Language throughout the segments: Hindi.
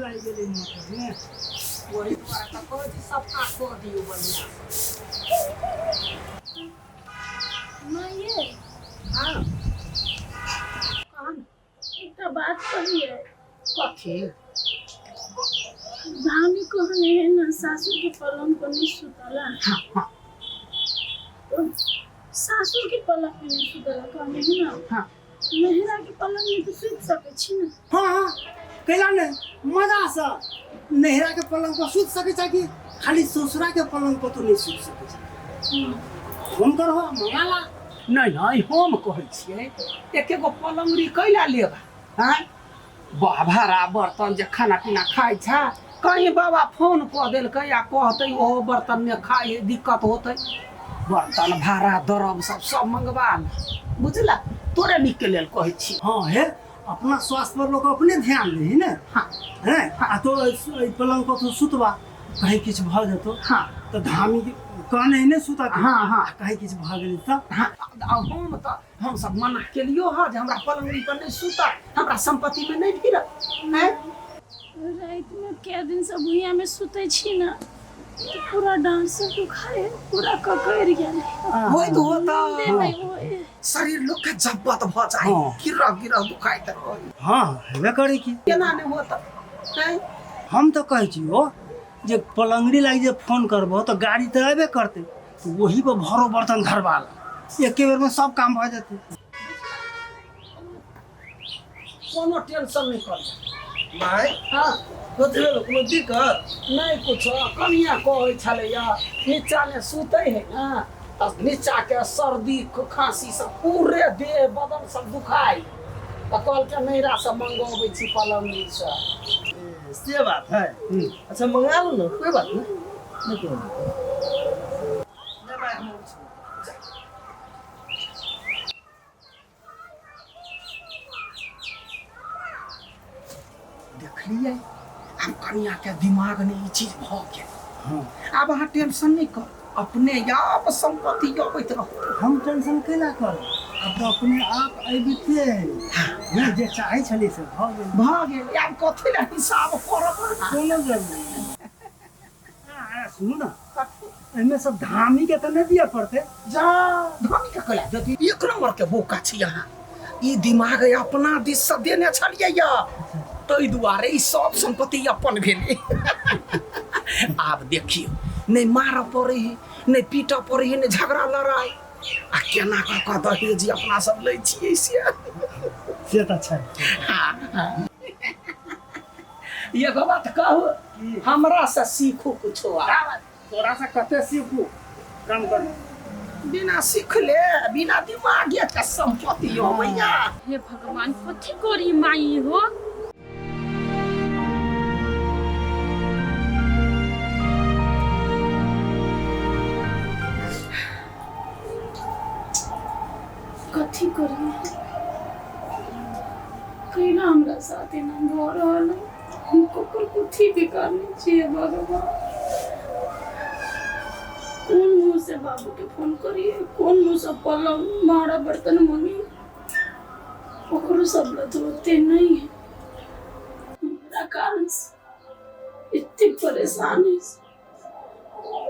लाई गेली मोटर में वही द्वारा तो कोई सफा कर दियो बढ़िया माँ ये हां कौन एक बात कहिए कथी धामी को हने है ना सासू के पलंग पर नहीं सुतला हां तो सासू के पलंग पर नहीं सुतला कहने है ना हां मेहरा के पलंग में तो सुत सके छी ना हाँ कैला ने मजा से नहरा के पलंग पर सूत सके छै कि खाली ससुरा के पलंग पर तो नहीं सूत सके छै फोन करहो मंगाला नहीं हम कहै छियै एके गो पलंगरी कैला लेबा हैं बाभारा बर्तन जे खाना पीना खाइ छा कहीं बाबा फोन कऽ देलकै या कहतै ओहो बर्तन में खाइ दिक्कत होतै बर्तन भाड़ा दरब सब मंगवा ले बुझला तोरे निक लेल कहै छी हाँ है अपना स्वास्थ्य पर लोग अपने ध्यान दे ना हाँ है आ तो पलंग पर तो सुतबा कहीं किछ भ जतो हाँ तो धामी कहने ही नहीं सुता हाँ कहीं किछ भ गेली त हाँ हम सब मना केलियो हा जे हमरा पलंगरी पर नहीं सुता हमरा संपत्ति में नहीं भिड़ हैं रात में क्या दिन से भुइया में सुते छी ना तो पूरा डांस दुखाए पूरा ककर गेल होय तो होता नहीं होए शरीर लोग के जब्बत भ जाए हाँ। गिरा दुखाई त रही हाँ हेबे करे की केना नहीं होता हैं हम तो कहै छी हो जे पलंगड़ी लागी जे फोन करबो तो गाड़ी तो अबे करते तो वही पर भरो बर्तन धरवा ला एके बेर में सब काम भ जेते कोनो टेंशन नहीं कर भाई हाँ कथी भेल कोनो दिक्कत नहीं कुछ कनिया कहै छले या नीचा में सुते है ना तो नीचा के सर्दी खांसी सब पूरे देह बदन सब दुखाई तो कल के नैरा से मंगवाबै छी पलंगरी से से बात है अच्छा मंगा लो ना कोई बात नहीं कोई दिक्कत ले भाई हम देखलिए हम कनिया के दिमाग में ई चीज भ गेल हाँ अब अहाँ टेंशन नहीं कर अपने आप संपत्ति अबैत रहो हम टेंशन कैला कर अब तो अपने आप अबिते है जे चाहे छली से भ गेल अब कथी ला हिसाब करब कोनो जरूरी सुन ना एमे सब धामी के तो नहीं दिया पड़ते जा धनी के कला देती एक नंबर के बोका छी अहाँ ई दिमाग अपना दिस से देने छलिए या तै दुआरे ई सब संपत्ति अपन भेले आब देखियो नहीं मार पड़े है नहीं पीट पड़े है नहीं झगड़ा लड़ाई आ केना क दहेज अपना सब लै छियै से तो अच्छा हाँ ये बात कहू हमरा से सीखो कुछो तोरा से कते सीखू काम कर बिना सीखले बिना दिमाग के संपत्ति हो भैया हे भगवान कथी करी माई हो कथी करी कैला हमरा साथे ना भ रहल हमको कथी भी करनी चाहिए भगवान कौन मुँह से बाबू के फोन करिए कौन मुँह से पलंग मारा बर्तन मंगी ओकरो सब होते नहीं है हमारा कारण से इतनी परेशान है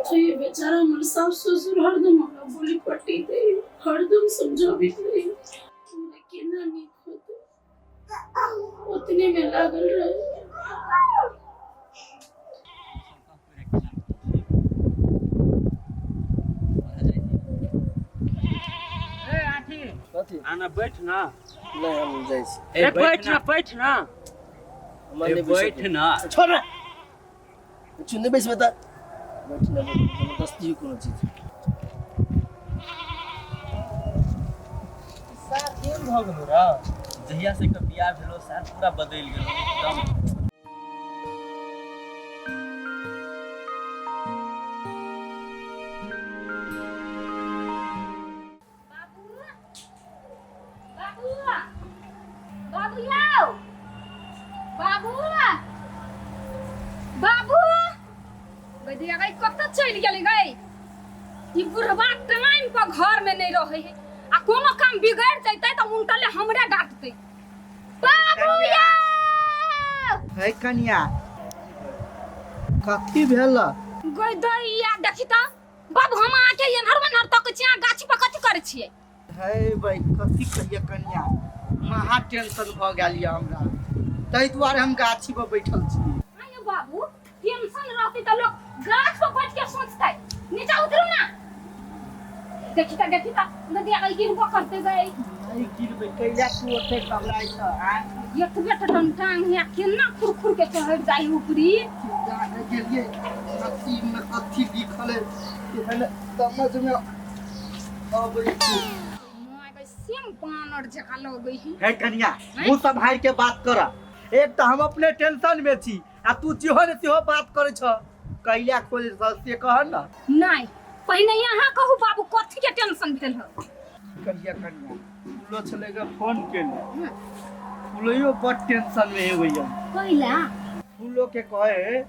तो ये बेचारा हमारे सास ससुर हरदम हमरा बोली पट्टी दे हरदम समझावी दे हमरा केना नहीं होते उतने में लागल रहे कथी आना बैठ ना नहीं हम जाई छी ए बैठ ना हमर ए नहीं बैठ बैठ ना छोड़ रे चुन्ने बैठ बता बैठ ना जबरदस्ती कोनो चीज साथ केम भ गेलो रा जहिया से के बियाह भेलो सार पूरा बदल गेलो एकदम चल गेली गई ई बुढ़वा टाइम पर घर में नहीं रहे है आ कोनो काम बिगड़ जैते तो उनटले हमरे डांटते बाबूया है कन्या कथी भेला गई दैया देखी त बाबू हम आके एनहर वनहर तक छिया गाछी पर कथी करे छियै हे भाई कथी कहिए कन्या महा टेंशन भ गेल या हमरा तै दुआरे हम गाछी पर बैठल छी आयो बाबू टेंशन रहती त लोग गाछ पर बैठ के सोचतै नीचे उतरू ना देखी त नदिया गई गिरबो करते गई नहीं गिरबे कैला तू ओते कबराई छ आ एक बेटा टांग हिया केना खुरखुर के चढ़ जाई ऊपरी जाने के लिए नसीब में कथी लिखल है एहन समझ में अबै छै मोय गई सेम बानर जका लगई है हे कन्या तू संभाल के बात कर एक तो हम अपने टेंशन में छी आ तू जेहो ने सेहो बात करे छ कैला खोल से कह न नहीं पहिने यहाँ कहू बाबू कथी के टेंशन भेल ह कन्या फूलो छलेगा फोन केले फूलो बड़ टेंशन में होइया पहिला फूलो के कहे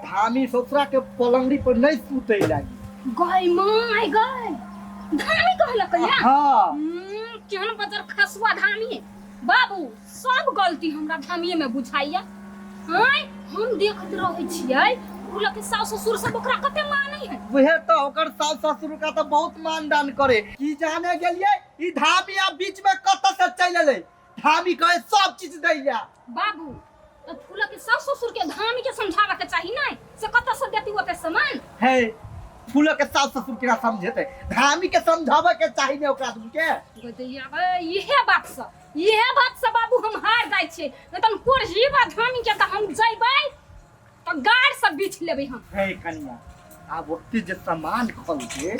धामी ससुरा के पलंगड़ी पर नहीं सूते लागी गई माय गई धामी कहला कहिया हां केहन बजर खसुआ धामी बाबू सब गलती हमरा धामिए में बुझाइया हाय हम देखत रहै छियै फूल के सास ससुर सब ओकरा कते मानै है वहे तो ओकर सास ससुर का तो बहुत मानदान करे की जाने गेलिए ई धामी आ बीच में कत से चल ले धामी कहे सब चीज दैया बाबू तो फूल के सास ससुर के धामी के समझावे के चाही नहीं से कत से देती ओते सामान है फूल के सास ससुर केना समझेते धामी के समझावे के चाही ने ओकरा तुम के गदैया इहे बात से बाबू हम हार जाय छी न त कोरही बा धामी के त हम जइबै तो गाड़ सब बीछ लेबै हम है कन्या अब ओते जे सामान खोल के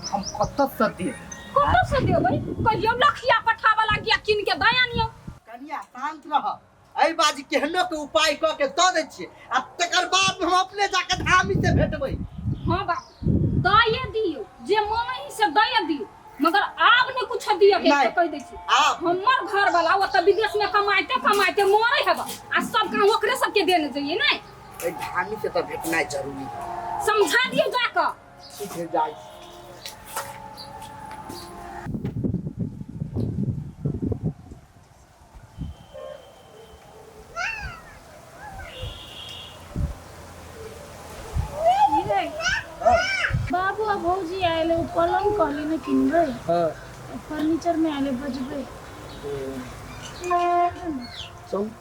हम कत से दे कत से देबै कहियो लखिया पठावा लागिया किन के दयानियो कन्या शांत रह एई बाजी केहनो के उपाय क के द दे छी आ तकर बाद हम अपने जाके धामी से भेटबै हां बा दये दियो जे मांगही से दये दियो मगर आब ने कुछ दियो के कह दै छी हमर घर वाला ओ त विदेश में कमाइते मरै हेबा आ सब काम ओकरे सब के देने जइए नै ए धामी से तो भेटना जरूरी समझा दियो जाकर ठीक है जाई बाबू अब भौजी आएले पलंग कहली न किनबै हां फर्नीचर में आएले बजबै सुन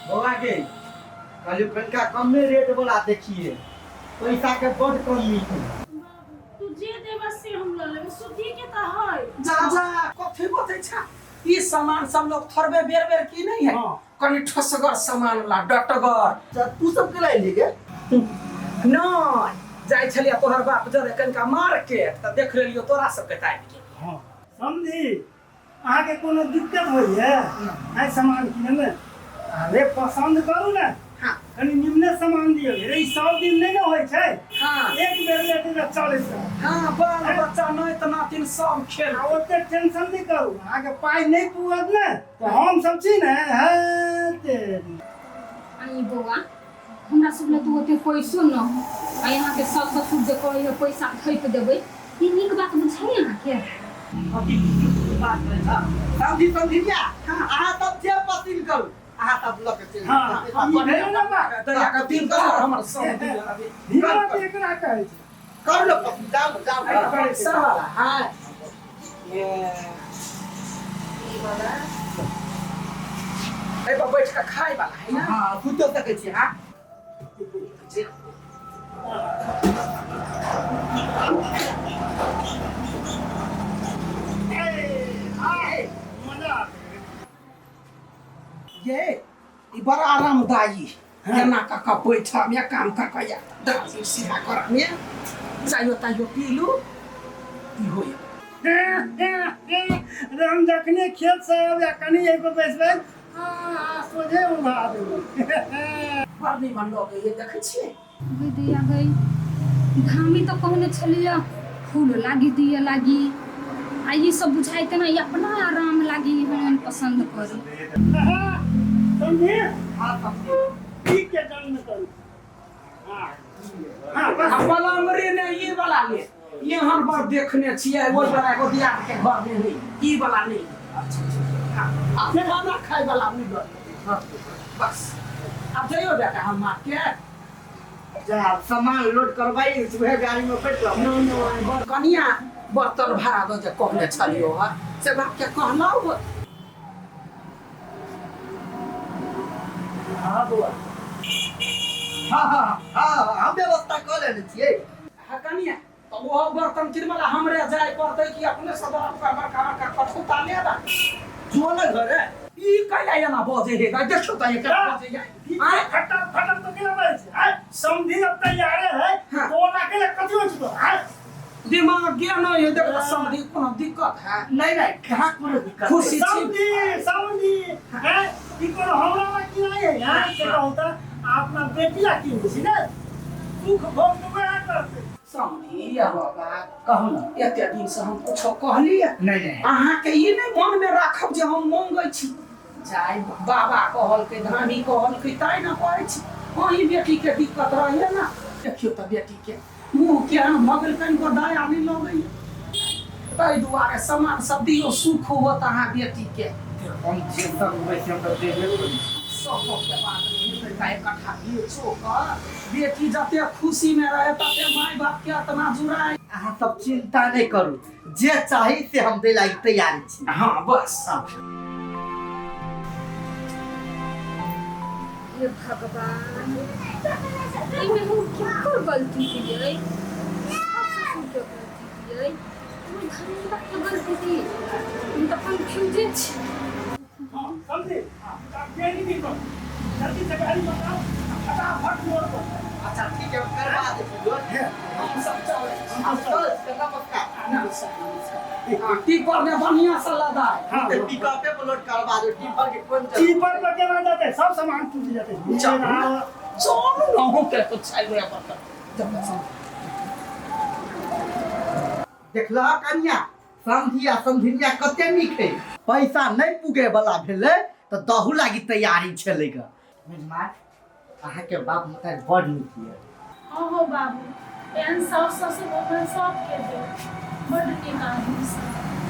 बोला के कहलियो कनका कम रेट वाला देखिए पैसा के बड़ कमी है तू जे देबा से हम ल लेब सुधी के त है जा कथी बतै छ ई सामान सब लोग थरबे बेर की नहीं है कनी ठसगर सामान ला डटगर तू सब के लाई लेगे नहीं जाय छलिया तोहर बाप जरे कनका मार्केट त देख लेलियो तोरा सब के टाइम के हां समझी अहाँ के कोनो दिक्कत होई है आई सामान किने में अरे पसंद करू ना हां कनी निम्न सामान दियो रे ई 100 दिन नहीं ना होय छै हां एक बेर लेते त चले छै हां बाल बच्चा नहीं त नातिन सब खेल ओते टेंशन नहीं करू अहाँ के पाई नहीं पुअत ना तो हम सब छी ना ते आई बौआ हमरा सब ले तू ओते पैसो न आ यहाँ के सब ससुर जे कहै पैसा खैप देबै ई नीक बात बुझाइ अहाँ के अभी बात है समझी क्या अहाँ सब जे पसंद करू अहाँ सब लोग के हां ई भेल ना बा दया का दिन कर हमर सब दिन अभी धीरे धीरे एकरा कहै छै कर लो पसंद जाओ पैसा वाला हां ये ए बाबा बैठ के खाए वाला है ना हां तू तो सकै छी हां बड़ा आरामदायी है ना काका बैठा में काम का या दादी सीधा कर में चाहिए तायो पीलू ई होय हम जखने खेत से आबे कनी यही पे बैसबे हां सोझे उठा देबे पानी मन लोग ये देखे छिए गई दिया गई धामी तो कहने छलिया फूल लागी दिया लागी आ ये सब बुझाई के ना ये अपना आराम लागी हम पसंद करी समझे हां समझे ठीक है जन्म कर हां बस पलंगरे ने ये वाला ले यहाँ पर देखने छिए वो बड़ा को दिया के घर में नहीं ई वाला नहीं अपने खाना खाए वाला नहीं दो बस अब जाइयो बेटा हम मार के जा सामान लोड करवाई उसमें गाड़ी में बैठ लो नो नो कनिया बर्तन भाड़ा दो जे कहने छलियो ह से बात के कहलौ हां बुआ हां हम व्यवस्था कर लेने छिए हा कनिया तो वो बर्तन किनवाला हमरे जाय पड़तै कि अपने सदर का बड़का बड़का कठौता ले बा जो ना घर है ई कइला या ना बजे हे गाय देखो त ये का बजे जाय आए खट्टा खट्टा तो केना बाई है समझी अब तैयार है तो ना के कथि हो तो है दिमाग गया न ये देख समझी कोनो दिक्कत है नहीं कहां कोनो दिक्कत खुशी समझी है ई को हमरा में की नहीं है यार से कहता अपना बेटिया की होसी ना सुख भोग दुबे करते समझी या बाबा कहू न एते दिन से हम कुछ कहली नहीं अहाँ के ई नहीं मन में राखब जे हम मांगै छी जाय बाबा कहल के धामी कहल के ताई न कहै छी ओही बेटी के दिक्कत रहे ना देखियो त बेटी के मुंह के हम मगल कन को दया नहीं लगई ताई दुआरे सामान सब दियो सुख होत अहाँ बेटी के हम जे सब वैसे हम दे देबे सब के बात नहीं है काय कथा ये छोका बेटी जते खुशी में रहे तते माय बाप के इतना जुड़ाए अहाँ सब चिंता नहीं करू जे चाही से हम दे लागी तैयार छी हां बस ये भगवान इमे हम क्या कर गलती की है क्या गलती की है मैं धन्यवाद के गलती थी हम तो कंफ्यूज छी हां समझे आप ये नहीं करो जल्दी से गाड़ी बताओ फटाफट मोड़ दो अच्छा ठीक है करवा दे हम सब चले हम चल नमस्कार टीपर में बढ़िया सा लदा हां पिकअप पे लोड करवा दो टिपर के कौन टीपर पर के ना जाते सब सामान टूट जाते चलो ना हो के तो चाहिए गया पता जब देखला कन्या समधिया कते नीक है पैसा नहीं पुगे वाला भेले तो दहु लागी तैयारी छले ग मेजमान अहाँ के बाप मतार बड़ नीक है हो बाबू एहन सास ससुर ओकर सब के दे बड़ नीक आदमी सब